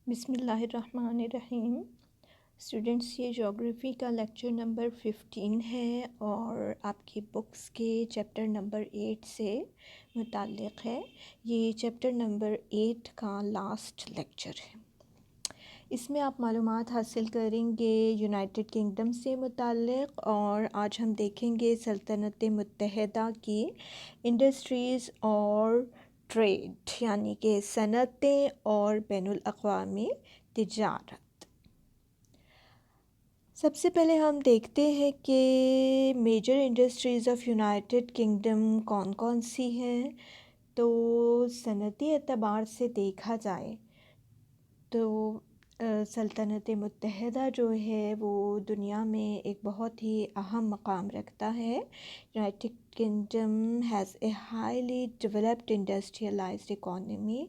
بسم اللہ الرحمن الرحیم۔ اسٹوڈنٹس، یہ جغرافی کا لیکچر نمبر 15 ہے اور آپ کی بکس کے چیپٹر نمبر 8 سے متعلق ہے۔ یہ چیپٹر نمبر 8 کا لاسٹ لیکچر ہے۔ اس میں آپ معلومات حاصل کریں گے یونائٹڈ کنگڈم سے متعلق، اور آج ہم دیکھیں گے سلطنت متحدہ کی انڈسٹریز اور ٹریڈ، یعنی کہ صنعتیں اور بین الاقوامی تجارت۔ سب سے پہلے ہم دیکھتے ہیں کہ major industries of United Kingdom کون کون سی ہیں۔ تو صنعتی اعتبار سے دیکھا جائے تو سلطنت متحدہ جو ہے وہ دنیا میں ایک بہت ہی اہم مقام رکھتا ہے۔ United kingdom has a highly developed industrialised economy,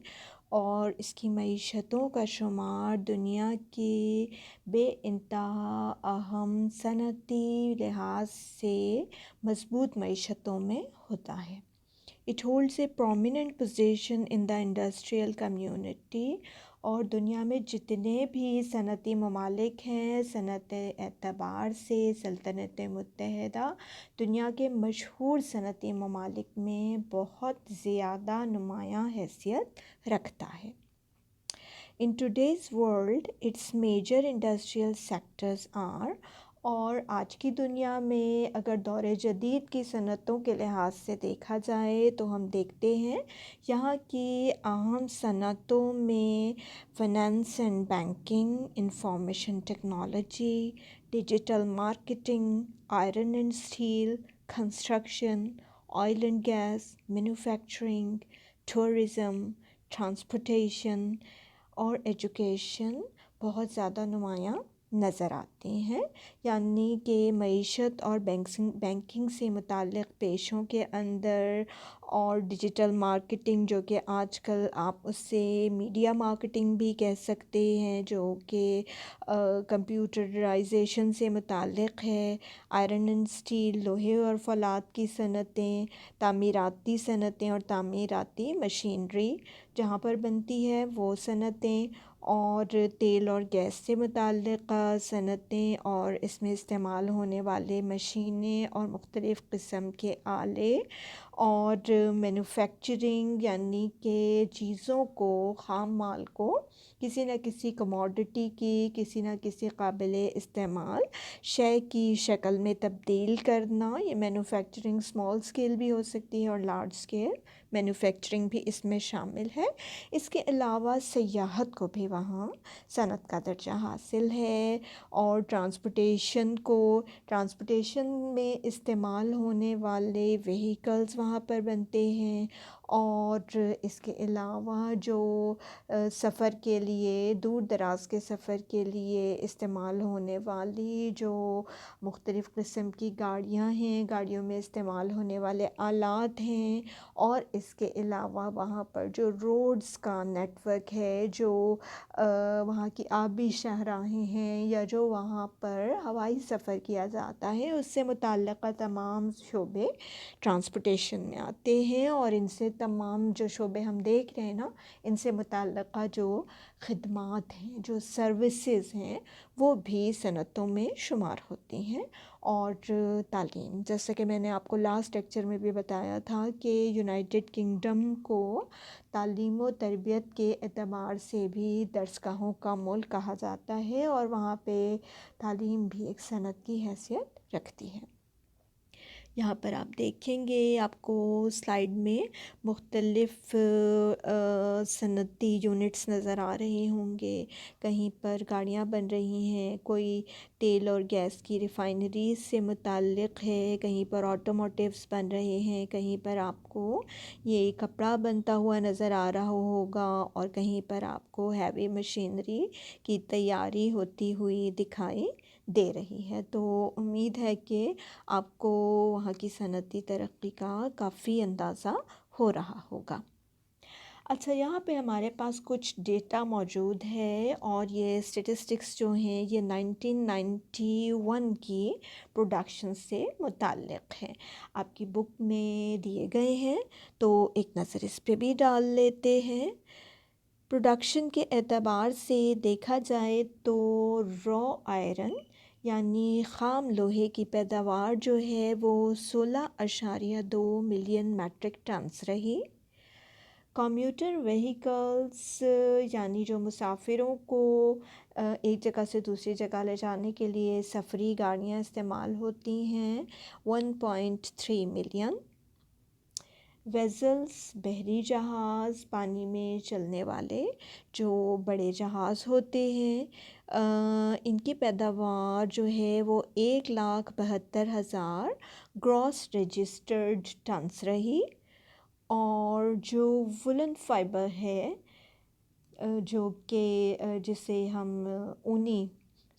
اور اس کی معیشتوں کا شمار دنیا کی بے انتہا اہم صنعتی لحاظ سے مضبوط معیشتوں میں ہوتا ہے۔ It holds a prominent position in the industrial community، اور دنیا میں جتنے بھی صنعتی ممالک ہیں، صنعت اعتبار سے سلطنت متحدہ دنیا کے مشہور صنعتی ممالک میں بہت زیادہ نمایاں حیثیت رکھتا ہے۔ In today's world, its major industrial sectors are، اور آج کی دنیا میں اگر دور جدید کی صنعتوں کے لحاظ سے دیکھا جائے تو ہم دیکھتے ہیں یہاں کی اہم صنعتوں میں finance and banking, information technology, digital marketing, iron and steel, construction, oil and gas, manufacturing, tourism, transportation اور ایجوکیشن بہت زیادہ نمایاں نظر آتے ہیں۔ یعنی کہ معیشت اور بینکنگ سے متعلق پیشوں کے اندر، اور ڈیجیٹل مارکیٹنگ جو کہ آج کل آپ اس سے میڈیا مارکیٹنگ بھی کہہ سکتے ہیں، جو کہ کمپیوٹرائزیشن سے متعلق ہے، آئرن اینڈ اسٹیل، لوہے اور فولاد کی صنعتیں، تعمیراتی صنعتیں اور تعمیراتی مشینری جہاں پر بنتی ہے وہ صنعتیں، اور تیل اور گیس سے متعلق صنعتیں، اور اس میں استعمال ہونے والے مشینیں اور مختلف قسم کے آلے، اور مینوفیکچرنگ یعنی کہ چیزوں کو، خام مال کو کسی نہ کسی کموڈٹی کی، کسی نہ کسی قابل استعمال شے کی شکل میں تبدیل کرنا، یہ مینوفیکچرنگ اسمال اسکیل بھی ہو سکتی ہے اور لارج اسکیل مینوفیکچرنگ بھی اس میں شامل ہے۔ اس کے علاوہ سیاحت کو بھی وہاں صنعت کا درجہ حاصل ہے، اور ٹرانسپورٹیشن میں استعمال ہونے والے وہیکلز وہاں پر بنتے ہیں، اور اس کے علاوہ جو سفر کے لیے، دور دراز کے سفر کے لیے استعمال ہونے والی جو مختلف قسم کی گاڑیاں ہیں، گاڑیوں میں استعمال ہونے والے آلات ہیں، اور اس کے علاوہ وہاں پر جو روڈز کا نیٹ ورک ہے، جو وہاں کی آبی شاہراہیں ہیں، یا جو وہاں پر ہوائی سفر کیا جاتا ہے، اس سے متعلقہ تمام شعبے ٹرانسپورٹیشن میں آتے ہیں، اور ان سے تمام جو شعبے ہم دیکھ رہے ہیں نا، ان سے متعلقہ جو خدمات ہیں، جو سروسز ہیں، وہ بھی صنعتوں میں شمار ہوتی ہیں۔ اور تعلیم، جیسا کہ میں نے آپ کو لاسٹ لیکچر میں بھی بتایا تھا کہ یونائٹڈ کنگڈم کو تعلیم و تربیت کے اعتبار سے بھی درس گاہوں کا ملک کہا جاتا ہے، اور وہاں پہ تعلیم بھی ایک صنعت کی حیثیت رکھتی ہے۔ یہاں پر آپ دیکھیں گے، آپ کو سلائیڈ میں مختلف صنعتی یونٹس نظر آ رہے ہوں گے۔ کہیں پر گاڑیاں بن رہی ہیں، کوئی تیل اور گیس کی ریفائنریز سے متعلق ہے، کہیں پر آٹوموٹیوز بن رہے ہیں، کہیں پر آپ کو یہ کپڑا بنتا ہوا نظر آ رہا ہوگا، اور کہیں پر آپ کو ہیوی مشینری کی تیاری ہوتی ہوئی دکھائی دے رہی ہے۔ تو امید ہے کہ آپ کو وہاں کی صنعتی ترقی کا کافی اندازہ ہو رہا ہوگا۔ اچھا، یہاں پہ ہمارے پاس کچھ ڈیٹا موجود ہے، اور یہ اسٹیٹسٹکس جو ہیں یہ 1991 کی پروڈکشن سے متعلق ہیں، آپ کی بک میں دیے گئے ہیں، تو ایک نظر اس پہ بھی ڈال لیتے ہیں۔ پروڈکشن کے اعتبار سے دیکھا جائے تو را آئرن یعنی خام لوہے کی پیداوار جو ہے وہ 16.2 ملین میٹرک ٹنز رہی۔ کمیوٹر وہیکلز یعنی جو مسافروں کو ایک جگہ سے دوسری جگہ لے جانے کے لیے سفری گاڑیاں استعمال ہوتی ہیں 1.3 ملین۔ ویزلز بحری جہاز، پانی میں چلنے والے جو بڑے جہاز ہوتے ہیں، ان کی پیداوار جو ہے وہ 1,72,000 گراس رجسٹرڈ ٹنز رہی۔ اور جو وولن فائبر ہے جو کہ جسے ہم اونی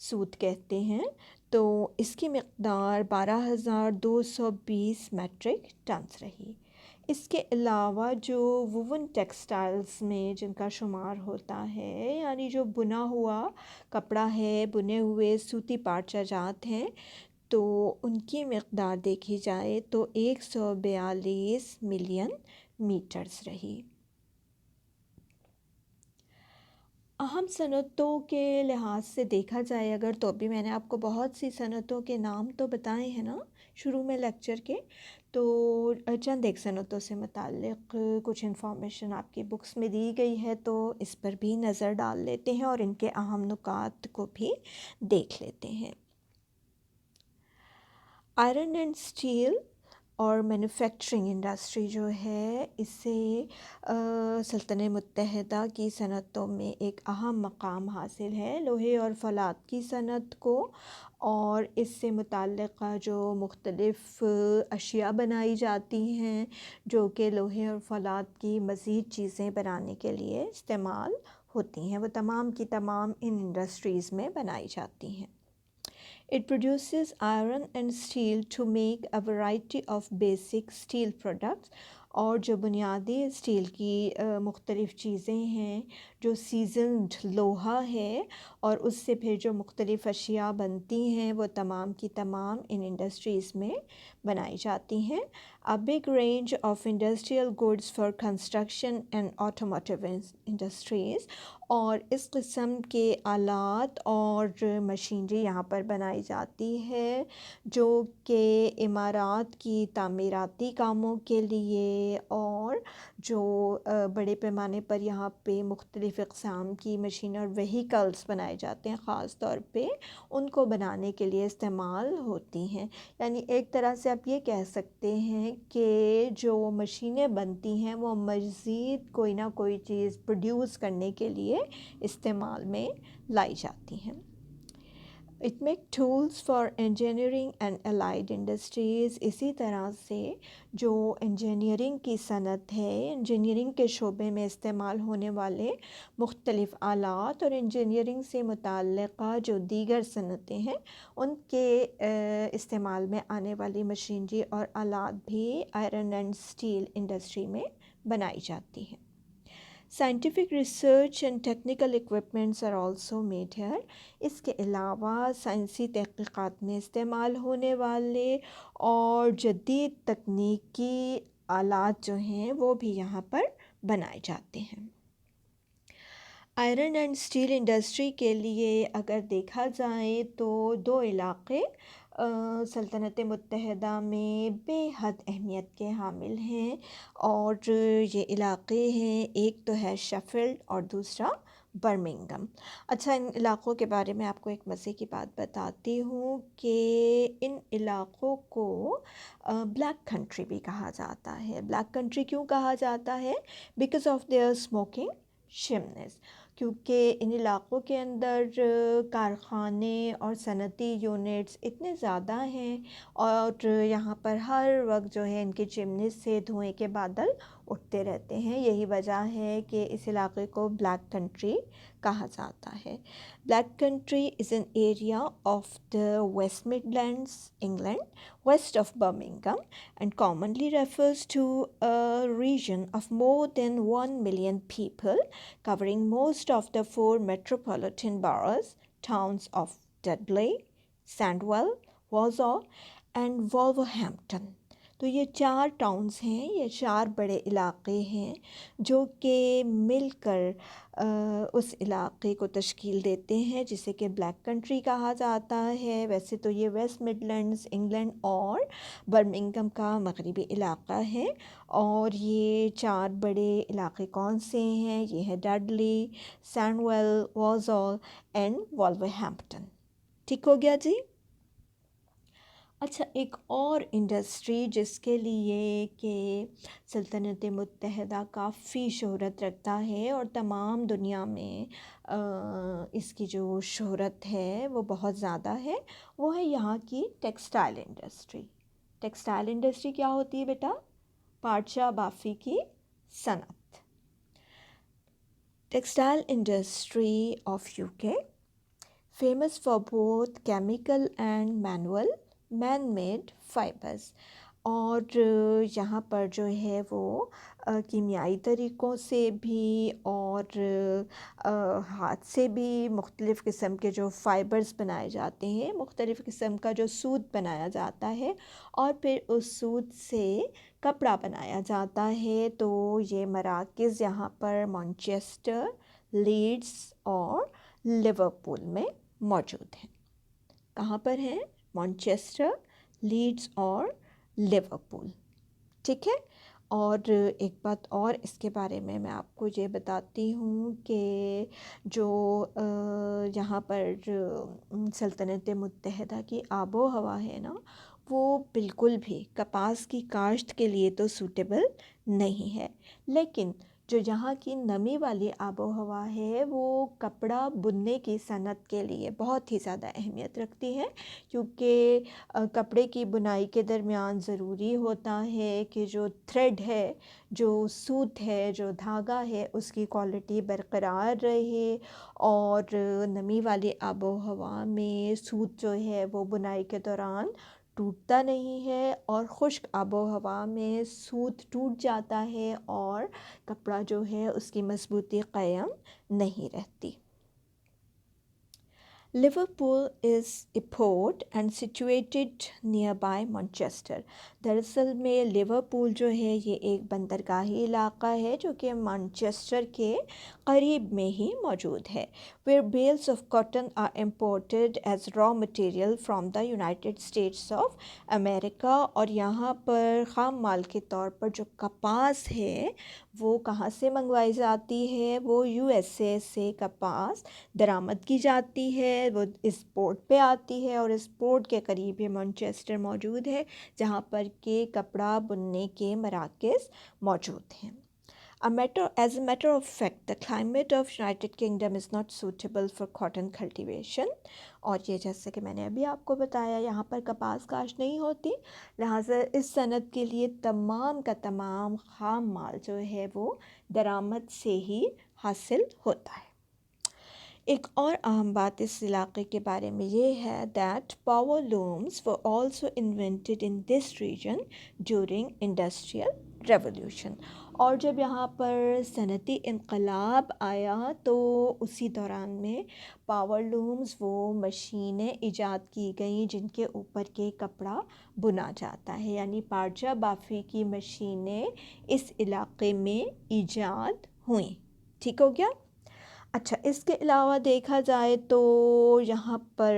سوت کہتے ہیں، تو اس کی مقدار 12,220 میٹرک ٹنز رہی۔ اس کے علاوہ جو ووون ٹیکسٹائلز میں جن کا شمار ہوتا ہے، یعنی جو بنا ہوا کپڑا ہے، بنے ہوئے سوتی پارچہ جات ہیں، تو ان کی مقدار دیکھی جائے تو 142 ملین میٹرز رہی۔ اہم صنعتوں کے لحاظ سے دیکھا جائے اگر تو بھی میں نے آپ کو بہت سی صنعتوں کے نام تو بتائے ہیں نا شروع میں لیکچر کے، تو چند ایک صنعتوں سے متعلق کچھ انفارمیشن آپ کی بکس میں دی گئی ہے، تو اس پر بھی نظر ڈال لیتے ہیں اور ان کے اہم نکات کو بھی دیکھ لیتے ہیں۔ آئرن اینڈ اسٹیل اور مینوفیکچرنگ انڈسٹری جو ہے، اسے سلطنت متحدہ کی صنعتوں میں ایک اہم مقام حاصل ہے۔ لوہے اور فولاد کی صنعت کو اور اس سے متعلقہ جو مختلف اشیاء بنائی جاتی ہیں جو کہ لوہے اور فولاد کی مزید چیزیں بنانے کے لیے استعمال ہوتی ہیں، وہ تمام کی تمام ان انڈسٹریز میں بنائی جاتی ہیں۔ It produces iron and steel to make a variety of basic steel products، اور جو بنیادی اسٹیل کی مختلف چیزیں ہیں، جو سیزنڈ لوہا ہے اور اس سے پھر جو مختلف اشیاء بنتی ہیں، وہ تمام کی تمام ان انڈسٹریز میں بنائی جاتی ہیں۔ A big range of industrial goods for construction and automotive industries، اور اس قسم کے آلات اور مشینری یہاں پر بنائی جاتی ہے جو کہ عمارات کی تعمیراتی کاموں کے لیے، اور جو بڑے پیمانے پر یہاں پہ مختلف اقسام کی مشین اور وہیکلز بنائے جاتے ہیں، خاص طور پہ ان کو بنانے کے لیے استعمال ہوتی ہیں۔ یعنی ایک طرح سے آپ یہ کہہ سکتے ہیں کہ جو مشینیں بنتی ہیں وہ مزید کوئی نہ کوئی چیز پروڈیوس کرنے کے لیے استعمال میں لائی جاتی ہیں۔ It make tools for engineering and allied industries، اسی طرح سے جو انجینئرنگ کی صنعت ہے، انجینئرنگ کے شعبے میں استعمال ہونے والے مختلف آلات اور انجینئرنگ سے متعلقہ جو دیگر صنعتیں ہیں، ان کے استعمال میں آنے والی مشینری اور آلات بھی آئرن اینڈ اسٹیل انڈسٹری میں بنائی جاتی ہیں۔ Scientific research and technical equipments are also made here۔ اس کے علاوہ سائنسی تحقیقات میں استعمال ہونے والے اور جدید تکنیکی آلات جو ہیں وہ بھی یہاں پر بنائے جاتے ہیں۔ آئرن اینڈ اسٹیل انڈسٹری کے لیے اگر دیکھا جائے تو دو علاقے سلطنت متحدہ میں بے حد اہمیت کے حامل ہیں، اور یہ علاقے ہیں، ایک تو ہے شیفیلڈ اور دوسرا برمنگھم۔ اچھا، ان علاقوں کے بارے میں آپ کو ایک مزے کی بات بتاتی ہوں کہ ان علاقوں کو بلیک کنٹری بھی کہا جاتا ہے۔ بلیک کنٹری کیوں کہا جاتا ہے؟ بیکاز آف دیئر اسموکنگ چمنیز، کیونکہ ان علاقوں کے اندر کارخانے اور صنعتی یونٹس اتنے زیادہ ہیں، اور یہاں پر ہر وقت جو ہے ان کے چمنیز سے دھوئیں کے بادل اٹھتے رہتے ہیں۔ یہی وجہ ہے کہ اس علاقے کو بلیک کنٹری کہا جاتا ہے۔ Black Country is an area of the West Midlands England west of Birmingham and commonly refers to a region of more than 1 million people covering most of the 4 metropolitan boroughs towns of Dudley, Sandwell, Walsall and Wolverhampton۔ تو یہ 4 towns ہیں، یہ 4 بڑے علاقے ہیں جو کہ مل کر اس علاقے کو تشکیل دیتے ہیں، جسے کہ بلیک کنٹری کہا جاتا ہے۔ ویسے تو یہ ویسٹ مڈلینڈز انگلینڈ اور برمنگھم کا مغربی علاقہ ہے، اور یہ 4 بڑے علاقے کون سے ہیں؟ یہ ہے ڈڈلی، سینڈویل، والزال اینڈ وولورہمپٹن۔ ٹھیک ہو گیا جی؟ اچھا، ایک اور انڈسٹری جس کے لیے کہ سلطنت متحدہ کافی شہرت رکھتا ہے اور تمام دنیا میں اس کی جو شہرت ہے وہ بہت زیادہ ہے، وہ ہے یہاں کی ٹیکسٹائل انڈسٹری۔ ٹیکسٹائل انڈسٹری کیا ہوتی ہے بیٹا؟ پادشاہ بافی کی صنعت۔ Textile industry of UK famous for both chemical and manual man-made fibers، اور یہاں پر جو ہے وہ کیمیائی طریقوں سے بھی اور ہاتھ سے بھی مختلف قسم کے جو فائبرز بنائے جاتے ہیں، مختلف قسم کا جو سوت بنایا جاتا ہے اور پھر اس سوت سے کپڑا بنایا جاتا ہے۔ تو یہ مراکز یہاں پر مانچسٹر، لیڈز اور لیورپول میں موجود ہیں۔ کہاں پر ہیں؟ مانچسٹر، لیڈز اور لیورپول۔ ٹھیک ہے، اور ایک بات اور اس کے بارے میں آپ کو یہ بتاتی ہوں کہ جو یہاں پر سلطنت متحدہ کی آب و ہوا ہے نا، وہ بالکل بھی کپاس کی کاشت کے لیے تو سوٹیبل نہیں ہے، لیکن جو یہاں کی نمی والی آب و ہوا ہے وہ کپڑا بننے کی صنعت کے لیے بہت ہی زیادہ اہمیت رکھتی ہے، کیونکہ کپڑے کی بنائی کے درمیان ضروری ہوتا ہے کہ جو تھریڈ ہے، جو سوت ہے، جو دھاگا ہے، اس کی کوالٹی برقرار رہے، اور نمی والی آب و ہوا میں سوت جو ہے وہ بنائی کے دوران ٹوٹتا نہیں ہے، اور خشک آب و ہوا میں سوت ٹوٹ جاتا ہے اور کپڑا جو ہے اس کی مضبوطی قائم نہیں رہتی۔ Liverpool is a port and situated near by Manchester. دراصل میں لیورپول جو ہے یہ ایک بندرگاہی علاقہ ہے جو کہ مانچسٹر کے قریب میں ہی موجود ہے۔ where bales of cotton are imported as raw material from the United States of America، اور یہاں پر خام مال کے طور پر جو کپاس ہے وہ کہاں سے منگوائی جاتی ہے؟ وہ USA سے کپاس درآمد کی جاتی ہے، وہ اس پورٹ پہ آتی ہے، اور اس پورٹ کے قریب یہ مانچسٹر موجود ہے جہاں پر کہ کپڑا بننے کے مراکز موجود ہیں۔ As a matter of fact, the climate of United Kingdom is not suitable for cotton cultivation، اور یہ جیسے کہ میں نے ابھی آپ کو بتایا یہاں پر کپاس کاشت نہیں ہوتی، لہٰذا اس صنعت کے لیے تمام کا تمام خام مال جو ہے وہ درآمد سے ہی حاصل ہوتا ہے۔ ایک اور اہم بات اس علاقے کے بارے میں یہ ہے that power looms were also invented in this region during industrial revolution، اور جب یہاں پر صنعتی انقلاب آیا تو اسی دوران میں پاور لومز وہ مشینیں ایجاد کی گئیں جن کے اوپر کے کپڑا بنا جاتا ہے، یعنی پادشاہ بافی کی مشینیں اس علاقے میں ایجاد ہوئیں۔ ٹھیک ہو گیا؟ اچھا، اس کے علاوہ دیکھا جائے تو یہاں پر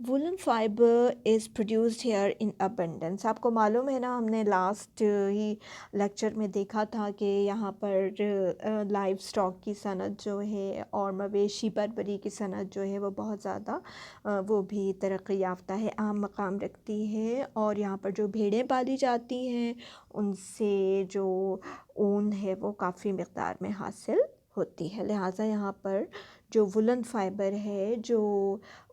woollen fibre is produced here in abundance. آپ کو معلوم ہے نا، ہم نے لاسٹ ہی لیکچر میں دیکھا تھا کہ یہاں پر لائف سٹاک کی صنعت جو ہے اور مویشی پروری کی صنعت جو ہے وہ بہت زیادہ وہ بھی ترقی یافتہ ہے، اہم مقام رکھتی ہے، اور یہاں پر جو بھیڑیں پالی جاتی ہیں ان سے جو اون ہے وہ کافی مقدار میں حاصل ہوتی ہے، لہٰذا یہاں پر جو وولن فائبر ہے، جو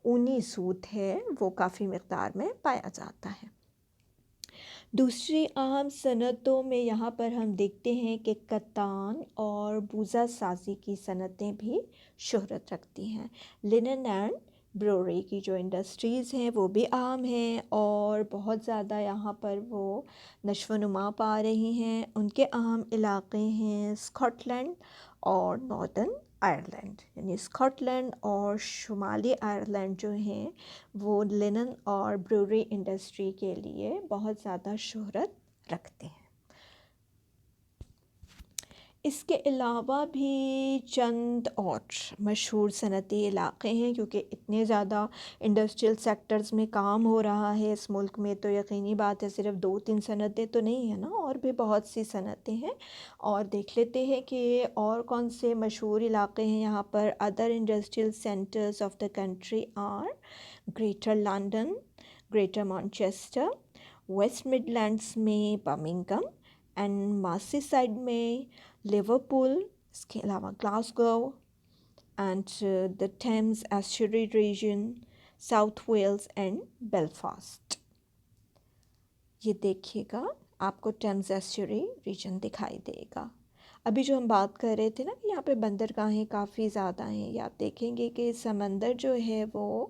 اونی سوت ہے، وہ کافی مقدار میں پایا جاتا ہے۔ دوسری اہم صنعتوں میں یہاں پر ہم دیکھتے ہیں کہ کتان اور بوزا سازی کی صنعتیں بھی شہرت رکھتی ہیں۔ لینن اینڈ بروری کی جو انڈسٹریز ہیں وہ بھی اہم ہیں اور بہت زیادہ یہاں پر وہ نشو و نما پا رہی ہیں۔ ان کے اہم علاقے ہیں اسکاٹ لینڈ اور ناردرن آئرلینڈ، یعنی اسکاٹ لینڈ اور شمالی آئرلینڈ جو ہیں وہ لنن اور بروری انڈسٹری کے لیے بہت زیادہ شہرت رکھتے ہیں۔ اس کے علاوہ بھی چند اور مشہور صنعتی علاقے ہیں، کیونکہ اتنے زیادہ انڈسٹریل سیکٹرز میں کام ہو رہا ہے اس ملک میں، تو یقینی بات ہے صرف 2-3 صنعتیں تو نہیں ہیں نا، اور بھی بہت سی صنعتیں ہیں۔ اور دیکھ لیتے ہیں کہ اور کون سے مشہور علاقے ہیں یہاں پر۔ Other industrial centres of the country are Greater London, Greater Manchester, West Midlands میں برمنگھم، اینڈ مارسی سائڈ میں لیورپول، اس کے علاوہ Glasgow and the Thames estuary region, South Wales and Belfast. یہ دیکھیے گا آپ کو ٹیمز ایسچوری ریجن دکھائی دے گا۔ ابھی جو ہم بات کر رہے تھے نا کہ یہاں پہ بندرگاہیں کافی زیادہ ہیں، یہ آپ دیکھیں گے کہ سمندر جو ہے وہ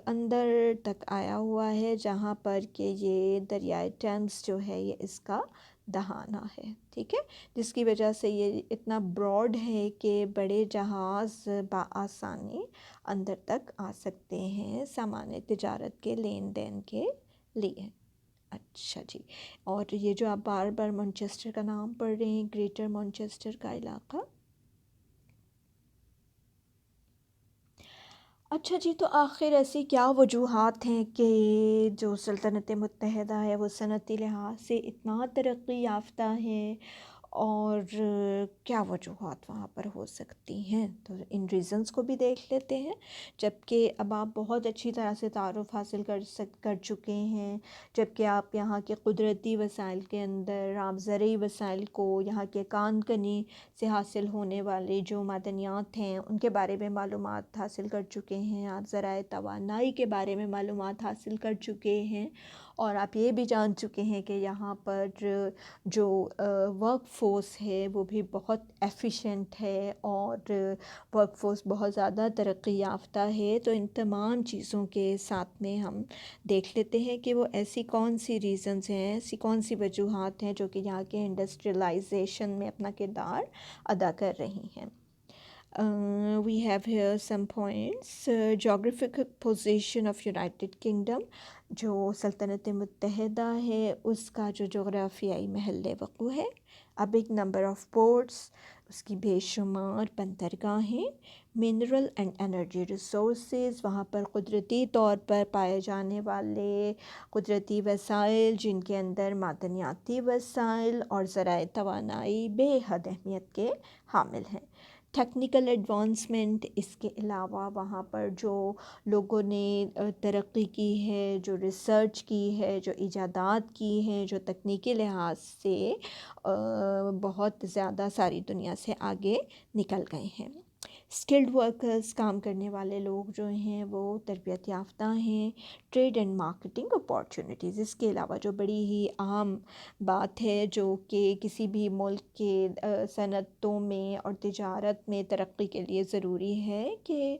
اندر تک آیا ہوا ہے، جہاں پر کہ یہ دریائے ٹیمز جو ہے یہ اس کا دہانہ ہے، ٹھیک ہے، جس کی وجہ سے یہ اتنا براڈ ہے کہ بڑے جہاز بآسانی اندر تک آ سکتے ہیں سامان تجارت کے لین دین کے لیے۔ اچھا جی، اور یہ جو آپ بار بار مانچسٹر کا نام پڑھ رہے ہیں، گریٹر مانچسٹر کا علاقہ۔ اچھا جی، تو آخر ایسی کیا وجوہات ہیں کہ جو سلطنت متحدہ ہے وہ صنعتی لحاظ سے اتنا ترقی یافتہ ہے، اور کیا وجوہات وہاں پر ہو سکتی ہیں؟ تو ان ریزنز کو بھی دیکھ لیتے ہیں، جبکہ اب آپ بہت اچھی طرح سے تعارف حاصل کر چکے ہیں، جبکہ آپ یہاں کے قدرتی وسائل کے اندر آپ زرعی وسائل کو، یہاں کے کان کنی سے حاصل ہونے والے جو معدنیات ہیں ان کے بارے میں معلومات حاصل کر چکے ہیں، آپ ذرائع توانائی کے بارے میں معلومات حاصل کر چکے ہیں، اور آپ یہ بھی جان چکے ہیں کہ یہاں پر جو ورک فورس ہے وہ بھی بہت ایفیشینٹ ہے، اور ورک فورس بہت زیادہ ترقی یافتہ ہے۔ تو ان تمام چیزوں کے ساتھ میں ہم دیکھ لیتے ہیں کہ وہ ایسی کون سی ریزنز ہیں، ایسی کون سی وجوہات ہیں جو کہ یہاں کے انڈسٹریلائزیشن میں اپنا کردار ادا کر رہی ہیں۔ We have here some points. Geographical position of United Kingdom، جو سلطنت متحدہ ہے اس کا جو جغرافیائی محل وقوع ہے۔ A big number of ports، اس کی بے شمار بندرگاہیں۔ منرل اینڈ انرجی ریسورسز، وہاں پر قدرتی طور پر پائے جانے والے قدرتی وسائل جن کے اندر معدنیاتی وسائل اور ذرائع توانائی بے حد اہمیت کے حامل ہیں۔ ٹیکنیکل ایڈوانسمنٹ، اس کے علاوہ وہاں پر جو لوگوں نے ترقی کی ہے، جو ریسرچ کی ہے، جو ایجادات کی ہیں، جو تکنیکی لحاظ سے بہت زیادہ ساری دنیا سے آگے نکل گئے ہیں۔ اسکلڈ ورکرز، کام کرنے والے لوگ جو ہیں وہ تربیت یافتہ ہیں۔ ٹریڈ اینڈ مارکیٹنگ اپارچونیٹیز، اس کے علاوہ جو بڑی ہی اہم بات ہے جو کہ کسی بھی ملک کے صنعتوں میں اور تجارت میں ترقی کے لیے ضروری ہے کہ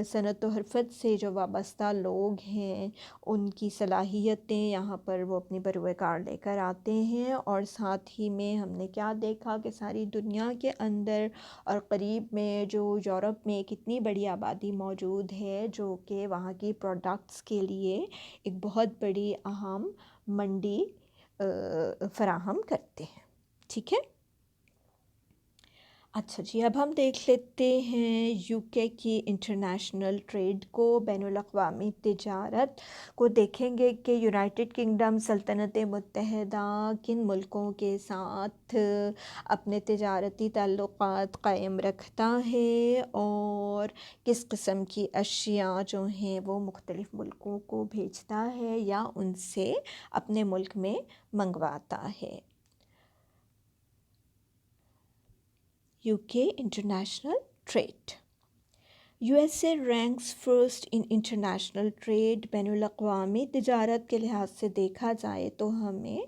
صنعت و حرفت سے جو وابستہ لوگ ہیں ان کی صلاحیتیں یہاں پر وہ اپنی بروئے کار لے کر آتے ہیں، اور ساتھ ہی میں ہم نے کیا دیکھا کہ ساری دنیا کے اندر اور قریب میں جو یورپ میں ایک اتنی بڑی آبادی موجود ہے جو کہ وہاں کی پروڈکٹس کے لیے ایک بہت بڑی اہم منڈی فراہم کرتے ہیں، ٹھیک ہے۔ اچھا جی، اب ہم دیکھ لیتے ہیں یو کے کی انٹرنیشنل ٹریڈ کو، بین الاقوامی تجارت کو دیکھیں گے کہ یونائٹڈ کنگڈم سلطنت متحدہ کن ملکوں کے ساتھ اپنے تجارتی تعلقات قائم رکھتا ہے، اور کس قسم کی اشیاء جو ہیں وہ مختلف ملکوں کو بھیجتا ہے یا ان سے اپنے ملک میں منگواتا ہے۔ U K international trade. U S A ranks first in international trade. بین الاقوامی تجارت کے لحاظ سے دیکھا جائے تو ہمیں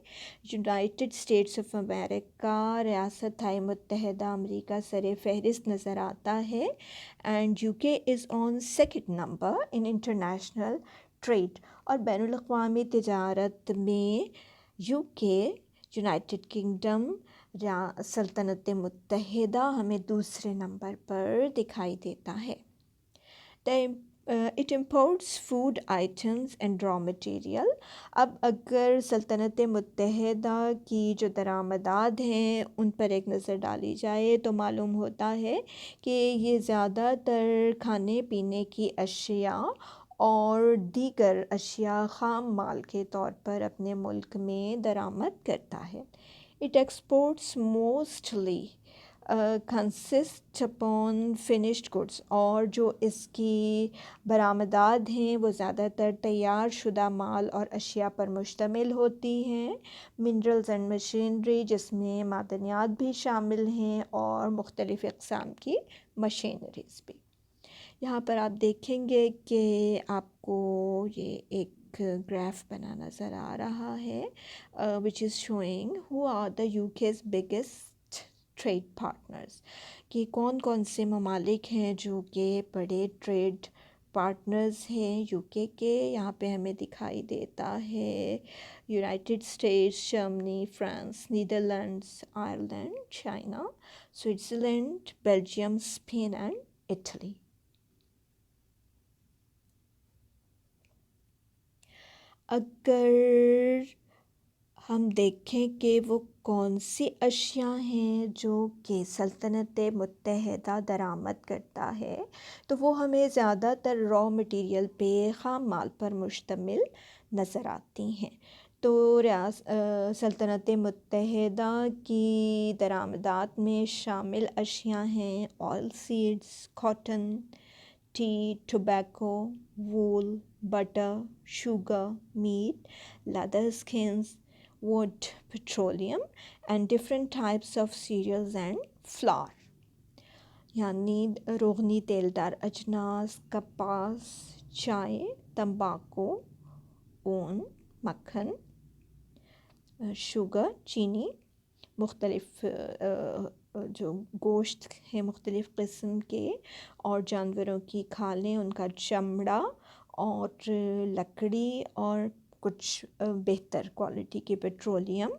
یونائٹڈ اسٹیٹس آف امریکہ، ریاست متحدہ امریکہ سر فہرست نظر آتا ہے، and U K is on second number in international trade. اور بین الاقوامی تجارت میں یو کے، یونائٹڈ کنگڈم، سلطنت متحدہ ہمیں دوسرے نمبر پر دکھائی دیتا ہے۔ It imports food items and raw material۔ اب اگر سلطنت متحدہ کی جو درآمدات ہیں ان پر ایک نظر ڈالی جائے تو معلوم ہوتا ہے کہ یہ زیادہ تر کھانے پینے کی اشیاء اور دیگر اشیاء خام مال کے طور پر اپنے ملک میں درآمد کرتا ہے۔ It exports mostly consist upon finished goods۔ اور جو اس کی برآمدات ہیں وہ زیادہ تر تیار شدہ مال اور اشیاء پر مشتمل ہوتی ہیں۔ منرلز اینڈ مشینری، جس میں معدنیات بھی شامل ہیں اور مختلف اقسام کی مشینریز بھی۔ یہاں پر آپ دیکھیں گے کہ آپ کو یہ ایک گراف بنا نظر آ رہا ہے which is showing who are the UK's biggest trade partners، کہ کون کون سے ممالک ہیں جو کہ بڑے ٹریڈ پارٹنرز ہیں یو کے کے۔ یہاں پہ ہمیں دکھائی دیتا ہے United States, Germany, France, Netherlands, Ireland, China, Switzerland, Belgium, Spain and Italy. اگر ہم دیکھیں کہ وہ کون سی اشیاء ہیں جو کہ سلطنت متحدہ درآمد کرتا ہے تو وہ ہمیں زیادہ تر را مٹیریل پہ، خام مال پر مشتمل نظر آتی ہیں۔ تو سلطنت متحدہ کی درآمدات میں شامل اشیاء ہیں oil seeds, cotton, tea, tobacco, wool, butter, sugar, meat, leather skins, wood، petroleum and different types of cereals and flour، یعنی روغنی تیل دار اجناس، کپاس، چائے، تمباکو، اون، مکھن، شوگر، چینی، مختلف جو گوشت ہیں مختلف قسم کے، اور جانوروں کی کھالیں، ان کا چمڑا اور لکڑی، اور کچھ بہتر کوالٹی کے پیٹرولیم،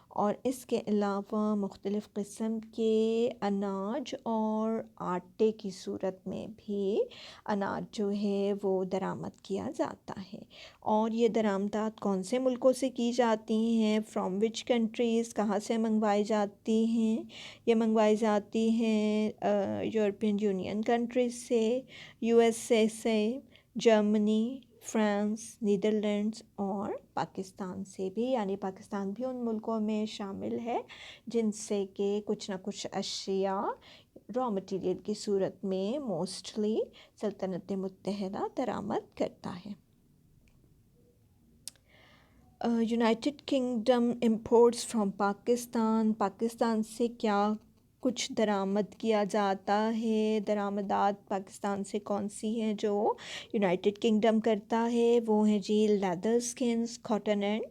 اور اس کے علاوہ مختلف قسم کے اناج اور آٹے کی صورت میں بھی اناج جو ہے وہ درآمد کیا جاتا ہے۔ اور یہ درآمدات کون سے ملکوں سے کی جاتی ہیں؟ فرام وچ کنٹریز، کہاں سے منگوائی جاتی ہیں؟ یہ منگوائی جاتی ہیں یورپین یونین کنٹریز سے، یو ایس اے سے، جرمنی، فرانس، نیدرلینڈز اور پاکستان سے بھی، یعنی پاکستان بھی ان ملکوں میں شامل ہے جن سے کہ کچھ نہ کچھ اشیاء را مٹیریل کی صورت میں موسٹلی سلطنت متحدہ درآمد کرتا ہے۔ United kingdom imports from Pakistan, Pakistan سے کیا کچھ درآمد کیا جاتا ہے؟ درآمدات پاکستان سے کون سی ہیں جو یونائٹڈ کنگڈم کرتا ہے؟ وہ ہیں جی لیدر اسکنز، کاٹن اینڈ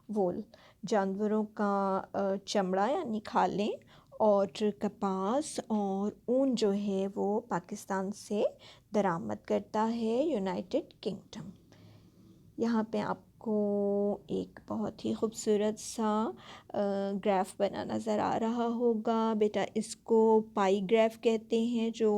وول، جانوروں کا چمڑا یعنی کھالیں، اور کپاس اور اون جو ہے وہ پاکستان سے درآمد کرتا ہے یونائٹڈ کنگڈم۔ یہاں پہ آپ کو ایک بہت ہی خوبصورت سا گراف بنا نظر آ رہا ہوگا بیٹا، اس کو پائی گراف کہتے ہیں، جو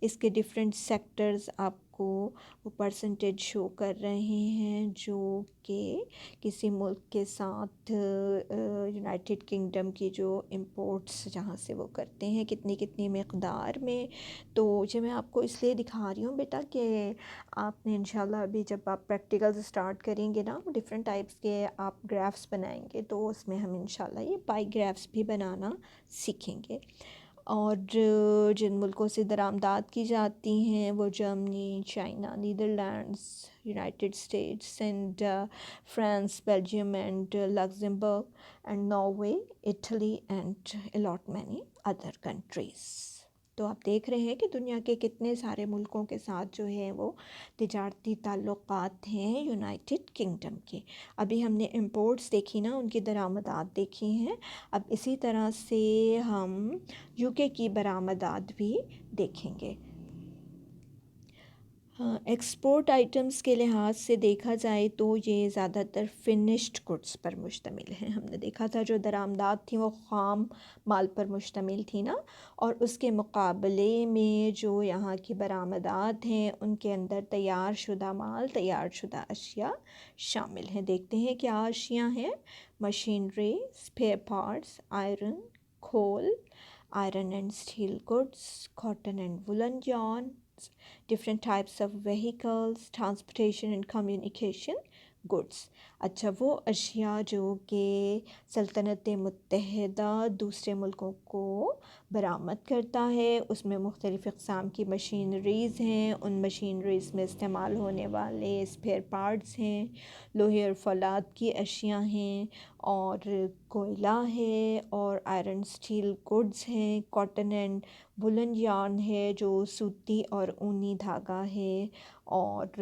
اس کے ڈفرینٹ سیکٹرز آپ کو وہ پرسنٹیج شو کر رہے ہیں جو کہ کسی ملک کے ساتھ یونائٹڈ کنگڈم کی جو امپورٹس جہاں سے وہ کرتے ہیں کتنی مقدار میں۔ تو یہ میں آپ کو اس لیے دکھا رہی ہوں بیٹا کہ آپ نے انشاءاللہ ابھی جب آپ پریکٹیکلز اسٹارٹ کریں گے نا، ڈفرینٹ ٹائپس کے آپ گرافس بنائیں گے تو اس میں ہم انشاءاللہ یہ پائی گرافس بھی بنانا سیکھیں گے۔ اور جن ملکوں سے درآمدات کی جاتی ہیں وہ Germany, China, Netherlands, United States and France, Belgium and Luxembourg and Norway, Italy and a lot many other countries. تو آپ دیکھ رہے ہیں کہ دنیا کے کتنے سارے ملکوں کے ساتھ جو ہے وہ تجارتی تعلقات ہیں یونائٹڈ کنگڈم کے۔ ابھی ہم نے امپورٹس دیکھی نا، ان کی درآمدات دیکھی ہیں، اب اسی طرح سے ہم یو کے کی برآمدات بھی دیکھیں گے۔ ہاں، ایکسپورٹ آئٹمس کے لحاظ سے دیکھا جائے تو یہ زیادہ تر فنشڈ گڈس پر مشتمل ہیں. ہم نے دیکھا تھا جو درآمدات تھیں وہ خام مال پر مشتمل تھی نا، اور اس کے مقابلے میں جو یہاں کی برآمدات ہیں ان کے اندر تیار شدہ مال، تیار شدہ اشیاء شامل ہیں. دیکھتے ہیں کیا اشیاء ہیں. مشینری، اسپیئر پارٹس، آئرن، کھول، iron and steel goods, cotton and woollen yarn, different types of vehicles, transportation and communication goods. اچھا، وہ اشیاء جو کہ سلطنت متحدہ دوسرے ملکوں کو برآمد کرتا ہے، اس میں مختلف اقسام کی مشینریز ہیں. ان مشینریز میں استعمال ہونے والے اسپیئر پارٹس ہیں، لوہے اور فولاد کی اشیاء ہیں، اور کوئلہ ہے، اور آئرن اسٹیل گڈس ہیں، کاٹن اینڈ وولن yarn ہے جو سوتی اور اونی دھاگا ہے، اور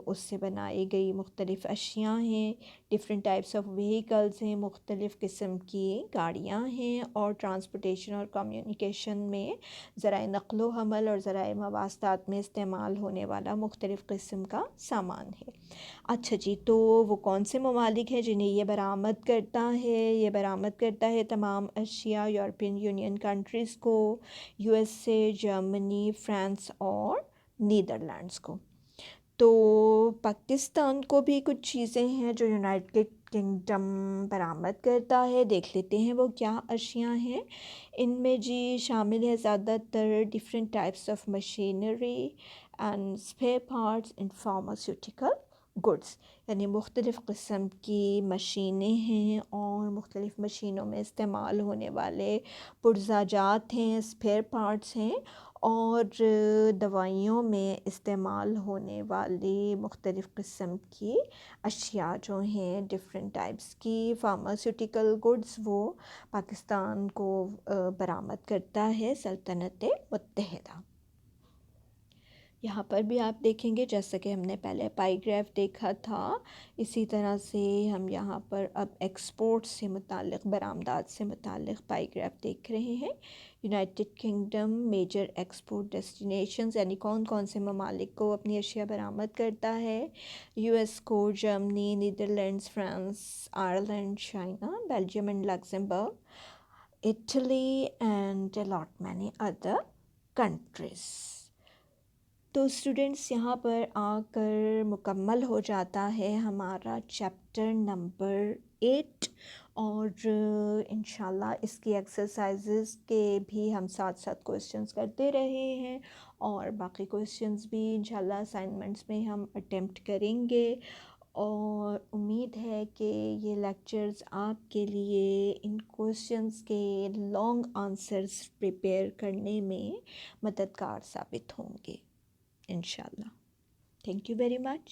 اس سے بنائی گئی مختلف اشیاء ہیں. ڈفرینٹ ٹائپس آف وہیکلز ہیں، مختلف قسم کی گاڑیاں ہیں، اور ٹرانسپورٹیشن اور کمیونیکیشن میں ذرائع نقل و حمل اور ذرائع مواصلات میں استعمال ہونے والا مختلف قسم کا سامان ہے. اچھا جی، تو وہ کون سے ممالک ہیں جنہیں یہ برآمد کرتا ہے؟ یہ برآمد کرتا ہے تمام اشیاء یورپین یونین کنٹریز کو، you S a, Germany, France اور نیدرلینڈس کو. تو پاکستان کو بھی کچھ چیزیں ہیں جو یونائٹڈ کنگڈم برآمد کرتا ہے. دیکھ لیتے ہیں وہ کیا اشیاء ہیں. ان میں جی شامل ہے زیادہ تر different types of machinery and spare parts and pharmaceutical goods, یعنی مختلف قسم کی مشینیں ہیں اور مختلف مشینوں میں استعمال ہونے والے پرزاجات ہیں، اسپیئر پارٹس ہیں، اور دوائیوں میں استعمال ہونے والی مختلف قسم کی اشیاء جو ہیں، ڈفرینٹ ٹائپس کی فارماسیوٹیکل گڈس، وہ پاکستان کو برآمد کرتا ہے سلطنت متحدہ. یہاں پر بھی آپ دیکھیں گے جیسا کہ ہم نے پہلے پائی گراف دیکھا تھا، اسی طرح سے ہم یہاں پر اب ایکسپورٹ سے متعلق، برآمدات سے متعلق پائی گراف دیکھ رہے ہیں. United Kingdom major export destinations, یعنی کون کون سے ممالک کو اپنی اشیاء برآمد کرتا ہے. یو ایس کو، Germany, Netherlands, France, Ireland, China, Belgium and Luxembourg, Italy and lot many other countries. تو اسٹوڈنٹس یہاں پر آ کر مکمل ہو جاتا ہے ہمارا چیپٹر نمبر 8، اور انشاءاللہ اس کی ایکسرسائزز کے بھی ہم ساتھ ساتھ کویسچنز کرتے رہے ہیں، اور باقی کویسچنز بھی انشاءاللہ اسائنمنٹس میں ہم اٹیمپٹ کریں گے. اور امید ہے کہ یہ لیکچرز آپ کے لیے ان کویسچنز کے لانگ آنسرز پریپیئر کرنے میں مددگار ثابت ہوں گے انشاءاللہ. Thank you very much.